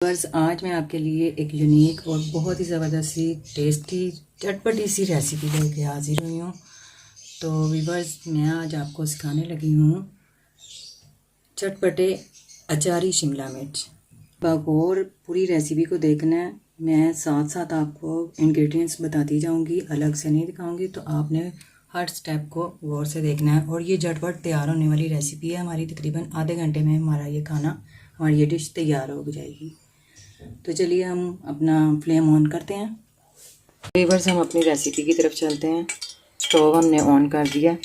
Viewers, आज मैं आपके लिए एक यूनिक और बहुत ही ज़बरदस्त सी टेस्टी चटपटी सी रेसिपी लेके हाजिर हुई हूँ। तो वीवर्स, मैं आज आपको सिखाने लगी हूँ चटपटे अचारी शिमला मिर्च। और पूरी रेसिपी को देखना है, मैं साथ साथ आपको इंग्रेडिएंट्स बताती जाऊँगी, अलग से नहीं दिखाऊँगी। तो आपने हर स्टेप को गौर से देखना है। और ये झटपट तैयार होने वाली रेसिपी है हमारी। तकरीबन आधे घंटे में हमारा ये खाना, हमारी ये डिश तैयार हो जाएगी। तो चलिए हम अपना फ्लेम ऑन करते हैं। व्यूअर्स, हम अपनी रेसिपी की तरफ चलते हैं। स्टोव हमने ऑन कर दिया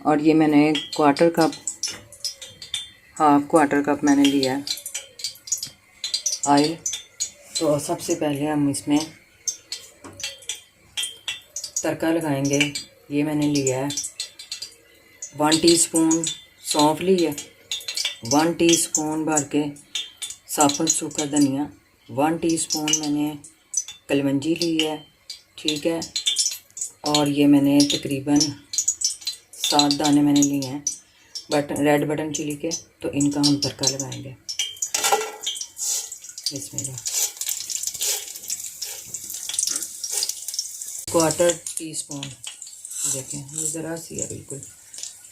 और ये मैंने हाफ क्वार्टर कप मैंने लिया है ऑयल। तो सबसे पहले हम इसमें तड़का लगाएंगे। ये मैंने लिया है 1 टीस्पून सौंफ ली है, 1 टीस्पून भर के साबुत सूखा धनिया, 1 टीस्पून मैंने कलवंजी ली है, ठीक है। और ये मैंने तकरीबन 7 दाने मैंने लिए हैं रेड बटन चिली के। तो इनका हम तड़का लगाएंगे। बिस्मिल्लाह। 1/4 टीस्पून, देखें ये ज़रा सी है, बिल्कुल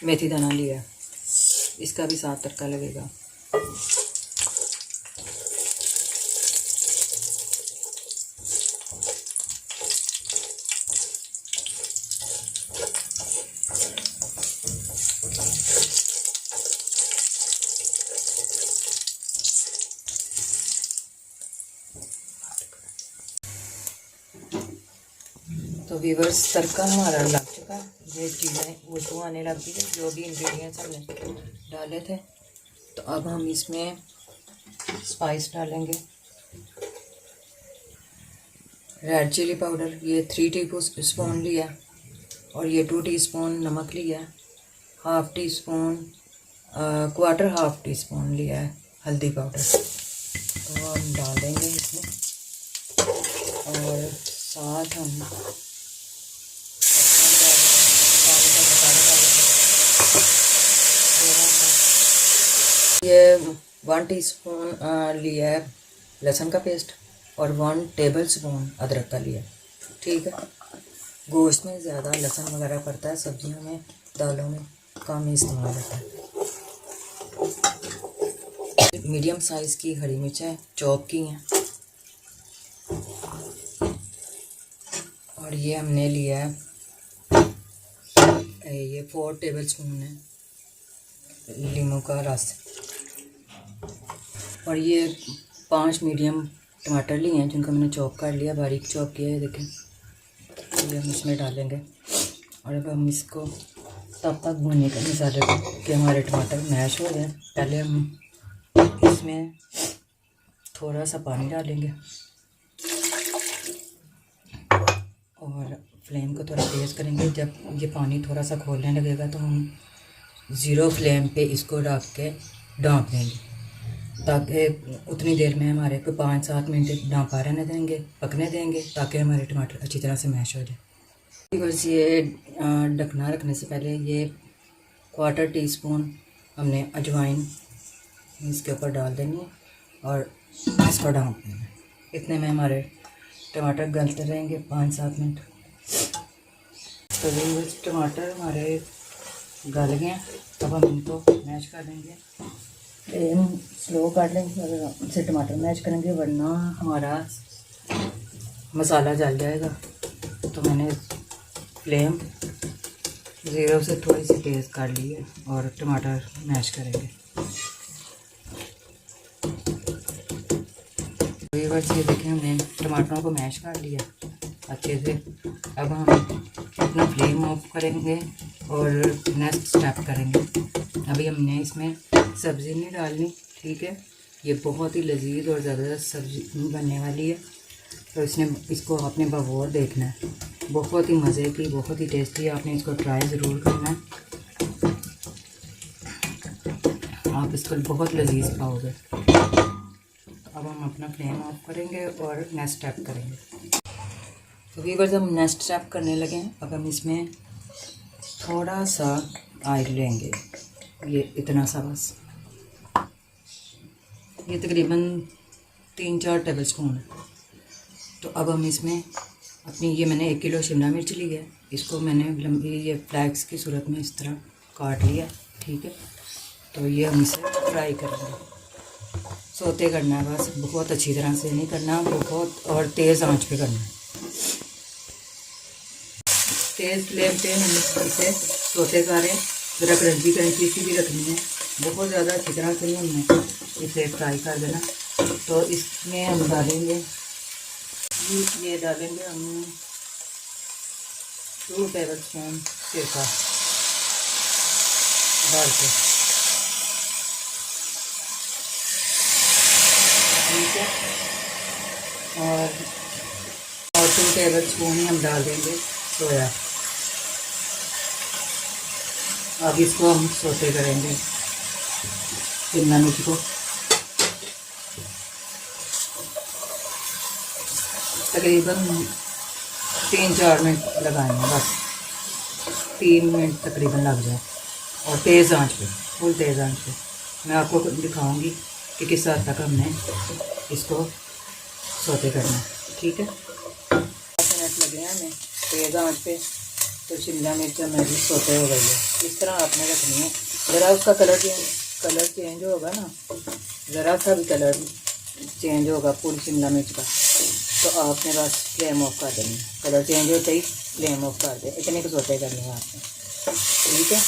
मेथी दाना लिया है, इसका भी साथ तड़का लगेगा। तो व्यूअर्स, तड़का हमारा लग चुका है। ये चीज़ें खुशबू आने लग गई है, जो भी इंग्रेडिएंट्स हमने डाले थे। तो अब हम इसमें स्पाइस डालेंगे। रेड चिली पाउडर ये 3 टीस्पून लिया, और ये 2 टीस्पून नमक लिया, हाफ टीस्पून लिया है हल्दी पाउडर। तो हम डाल देंगे इसमें, और साथ हम ये 1 टीस्पून लिया है लहसुन का पेस्ट, और 1 टेबलस्पून अदरक का लिया, ठीक है। गोश्त में ज़्यादा लहसुन वगैरह पड़ता है, सब्जियों में दालों में कम ही इस्तेमाल होता है। मीडियम साइज़ की हरी मिर्चें चॉप की हैं, और ये हमने लिया है ये 4 टेबलस्पून है लीमू का रस, और ये 5 मीडियम टमाटर लिए हैं जिनको मैंने चॉप कर लिया, बारीक चॉप किया है, देखें। ये हम इसमें डालेंगे, और अब हम इसको तब तक भूनने का मसाले को कि हमारे टमाटर मैश हो जाए। पहले हम इसमें थोड़ा सा पानी डालेंगे, और फ्लेम को थोड़ा तेज़ करेंगे। जब ये पानी थोड़ा सा खोलने लगेगा तो हम 0 फ्लेम पे इसको रख के ढाँप देंगे, ताकि उतनी देर में हमारे को 5-7 मिनट ढाँपा रहने देंगे, पकने देंगे, ताकि हमारे टमाटर अच्छी तरह से मैश हो जाए। बस ये ढकना रखने से पहले ये 1/4 टीस्पून हमने अजवाइन इसके ऊपर डाल देनी है, और इसको ढाँप देना। इतने में हमारे टमाटर गलते रहेंगे 5-7 मिनट। तो ये टमाटर हमारे गल गए। अब हम इनको मैश कर देंगे, फ्लेम स्लो कर लेंगे, और उनसे टमाटर मैश करेंगे, वरना हमारा मसाला जल जाएगा। तो मैंने फ्लेम 0 से थोड़ी सी तेज़ कर ली है, और टमाटर मैश करेंगे। व्यूअर्स, ये देखें हमने टमाटरों को मैश कर लिया अच्छे से। अब हम अपना फ्लेम ऑफ करेंगे और नेक्स्ट स्टेप करेंगे। अभी हमने इसमें सब्ज़ी नहीं डालनी, ठीक है। ये बहुत ही लजीज और ज़बरदस्त सब्ज़ी बनने वाली है। तो इसको आपने बगौर देखना है, बहुत ही मज़े की, बहुत ही टेस्टी। आपने इसको ट्राई ज़रूर करना है, आप इसको बहुत लजीज पाओगे। अब हम अपना फ्लेम ऑफ करेंगे और नेक्स्ट स्टेप करेंगे। तो व्यूअर्स, हम नेक्स्ट स्टेप करने लगे हैं। अब हम इसमें थोड़ा सा ऑयल लेंगे, ये इतना सा बस, ये तकरीबन 3-4 टेबल स्पून है। तो अब हम इसमें अपनी ये मैंने 1 किलो शिमला मिर्च ली है, इसको मैंने लंबी ये फ्लैक्स की सूरत में इस तरह काट लिया, ठीक है। तो ये हम इसे फ्राई करेंगे, सोते करना है बस, बहुत अच्छी तरह से नहीं करना, बहुत और तेज़ आंच पे करना है। तेज़ फ्लेम पे हम इसे सोते करें, ज़रा क्रंची क्रंची सी भी रखनी है, बहुत ज़्यादा अच्छी तरह से नहीं हमने इसे फ्राई कर देना। तो इसमें हम डालेंगे, ये डालेंगे हम 2 टेबल स्पून सिरका डाल के, ठीक है। और 2 टेबल स्पून ही हम डाल देंगे सोया। अब इसको हम सोते करेंगे शिमला मिर्च को, तकरीबन 3-4 मिनट लगाएंगे बस, 3 मिनट तकरीबन लग जाए, और तेज़ आंच पे, फुल तेज़ आंच पे। मैं आपको दिखाऊंगी कि किस हद तक हमने इसको सोते करना है, ठीक है। 5 मिनट लगे हैं हमें तेज़ आंच पे। तो शिमला मिर्च हमारी सोते हो गई है, इस तरह आपने रखनी है। ज़रा उसका कलर चेंज होगा ना, ज़रा सा भी कलर चेंज होगा पूरी शिमला मिर्च का, तो आपने बस फ्लेम ऑफ कर देनी है। कलर चेंज होते ही फ्लेम ऑफ कर दे, इतने को सोते करने हैं आपने, ठीक है।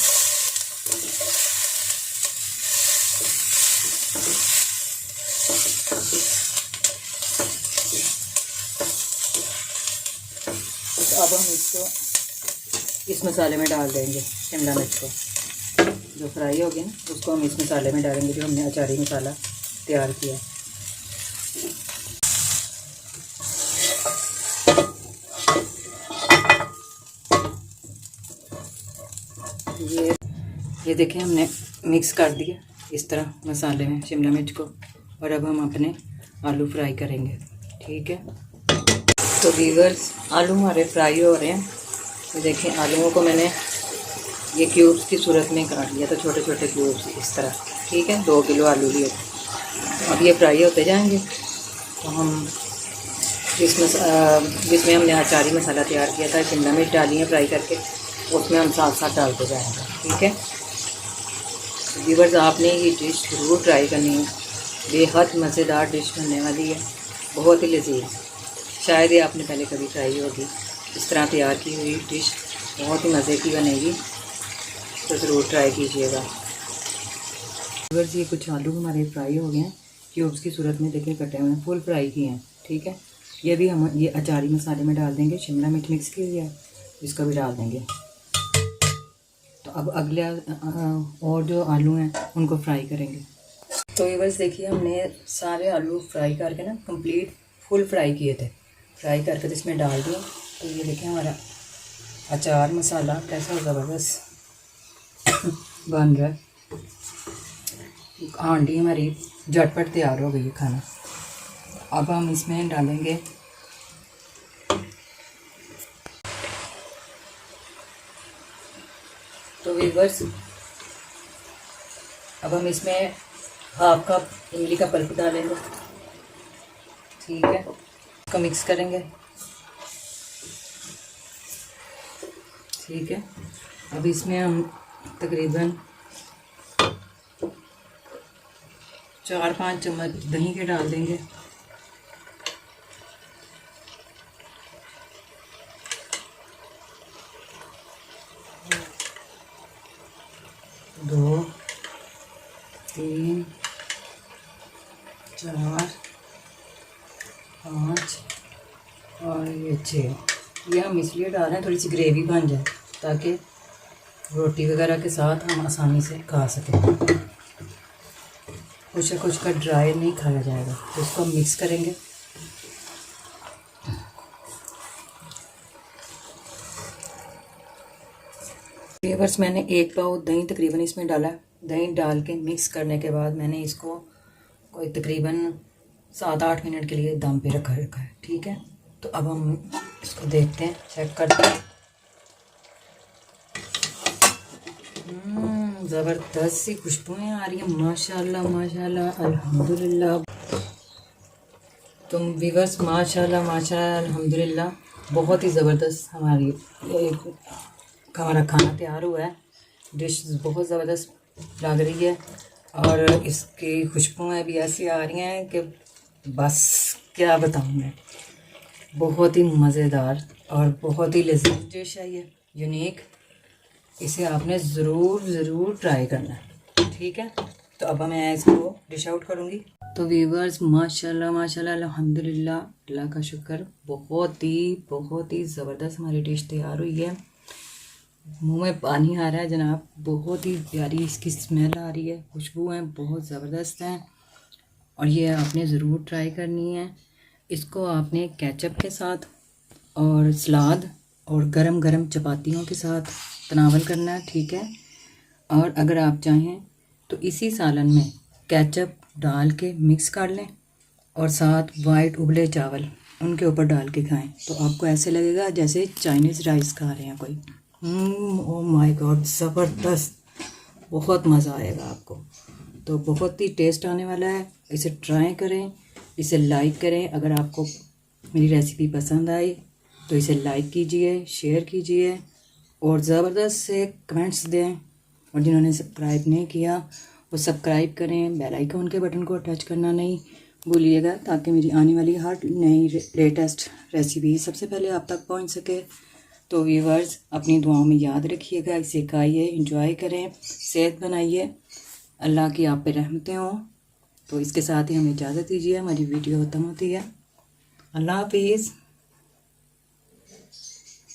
तो अब हम इसको इस मसाले में डाल देंगे, शिमला मिर्च को जो फ्राई हो गया ना, उसको हम इस मसाले में डालेंगे जो हमने अचारी मसाला तैयार किया। ये देखें हमने मिक्स कर दिया इस तरह मसाले में शिमला मिर्च को, और अब हम अपने आलू फ्राई करेंगे, ठीक है। तो व्यूअर्स, आलू हमारे फ्राई हो रहे हैं। तो देखें आलूओं को मैंने ये क्यूब्स की सूरत में काट लिया था, छोटे छोटे क्यूब्स इस तरह, ठीक है। 2 किलो आलू लिए थे। अब ये फ्राई होते जाएंगे। तो हम जिसमें हमने अचारी मसाला तैयार किया था, शिमला मिर्च डाली है फ्राई करके, उसमें हम साथ साथ डालते जाएंगे, ठीक है। व्यूअर्स, आपने ये डिश ज़रूर ट्राई करनी है, बेहद मज़ेदार डिश बनने वाली है, बहुत ही लजीज। शायद ये आपने पहले कभी ट्राई होगी, इस तरह तैयार की हुई डिश बहुत ही मज़े की बनेगी, तो ज़रूर ट्राई कीजिएगा। व्यूअर्स, ये कुछ आलू हमारे फ्राई हो गए हैं, क्यूब्स की सूरत में देखें कटे हुए हैं, फुल फ्राई किए हैं, ठीक है। ये भी हम ये अचारी मसाले में डाल देंगे, शिमला मिर्च मिक्स की हुई है, इसको भी डाल देंगे। तो अब अगले और जो आलू हैं उनको फ्राई करेंगे। तो ये बस देखिए, हमने सारे आलू फ्राई करके ना कंप्लीट फुल फ्राई किए थे, फ्राई करके तो इसमें डाल दिए। तो ये देखिए हमारा अचार मसाला कैसा ज़बरदस्त बन रहा है। हांडी हमारी झटपट तैयार हो गई है खाना। अब हम इसमें डालेंगे तो व्यूअर्स, अब हम इसमें 1/2 कप इमली का पल्प डालेंगे, ठीक है। इसको मिक्स करेंगे, ठीक है। अब इसमें हम तकरीबन 4-5 चम्मच दही के डाल देंगे, दो, 3, 4, 5 और ये 6। ये हम इसलिए डाल रहे हैं थोड़ी सी ग्रेवी बन जाए, ताकि रोटी वगैरह के साथ हम आसानी से खा सकें। कुछ का ड्राई नहीं खाया जाएगा। तो इसको हम मिक्स करेंगे। व्यूअर्स, मैंने 1 पाव दही तकरीबन इसमें डाला। दही डाल के मिक्स करने के बाद मैंने इसको कोई तकरीबन 7-8 मिनट के लिए दम पे रखा है, ठीक है। तो अब हम इसको देखते हैं, चेक करते हैं। ज़बरदस्त सी खुशबुएँ आ रही हैं, माशाल्लाह माशाल्लाह अल्हम्दुलिल्लाह। तो व्यूअर्स माशाल्लाह माशाल्लाह अल्हम्दुलिल्लाह, बहुत ही ज़बरदस्त हमारा खाना तैयार हुआ है। डिश बहुत ज़बरदस्त लग रही है और इसकी खुशबुएँ भी ऐसी आ रही हैं कि बस क्या बताऊँ मैं। बहुत ही मज़ेदार और बहुत ही लजीज डिश है ये, यूनिक। इसे आपने ज़रूर ट्राई करना है, ठीक है। तो अब मैं इसको डिश आउट करूँगी। तो व्यूअर्स माशाल्लाह माशाल्लाह अल्हम्दुलिल्लाह, अल्लाह का शुक्र, बहुत ही ज़बरदस्त हमारी डिश तैयार हुई है। मुंह में पानी आ रहा है जनाब, बहुत ही प्यारी इसकी स्मेल आ रही है, खुशबुएँ बहुत ज़बरदस्त हैं और ये आपने ज़रूर ट्राई करनी है। इसको आपने केचप के साथ और सलाद और गरम गरम चपातियों के साथ तनावल करना है, ठीक है। और अगर आप चाहें तो इसी सालन में केचप डाल के मिक्स कर लें और साथ वाइट उबले चावल उनके ऊपर डाल के खाएं, तो आपको ऐसे लगेगा जैसे चाइनीज़ राइस खा रहे हैं कोई। ओह माय गॉड, ज़बरदस्त, बहुत मज़ा आएगा आपको। तो बहुत ही टेस्ट आने वाला है, इसे ट्राई करें, इसे लाइक करें। अगर आपको मेरी रेसिपी पसंद आई तो इसे लाइक कीजिए, शेयर कीजिए और ज़बरदस्त से कमेंट्स दें। और जिन्होंने सब्सक्राइब नहीं किया वो सब्सक्राइब करें, बेल आइकन के बटन को टच करना नहीं भूलिएगा, ताकि मेरी आने वाली हर नई लेटेस्ट रेसिपी सबसे पहले आप तक पहुंच सके। तो व्यूअर्स अपनी दुआओं में याद रखिएगा, इसे खाइए, एंजॉय करें, सेहत बनाइए, अल्लाह की आप पे रहमतें हों। तो इसके साथ ही हमें इजाज़त दीजिए, हमारी वीडियो ख़त्म होती है। अल्लाह हाफिज़।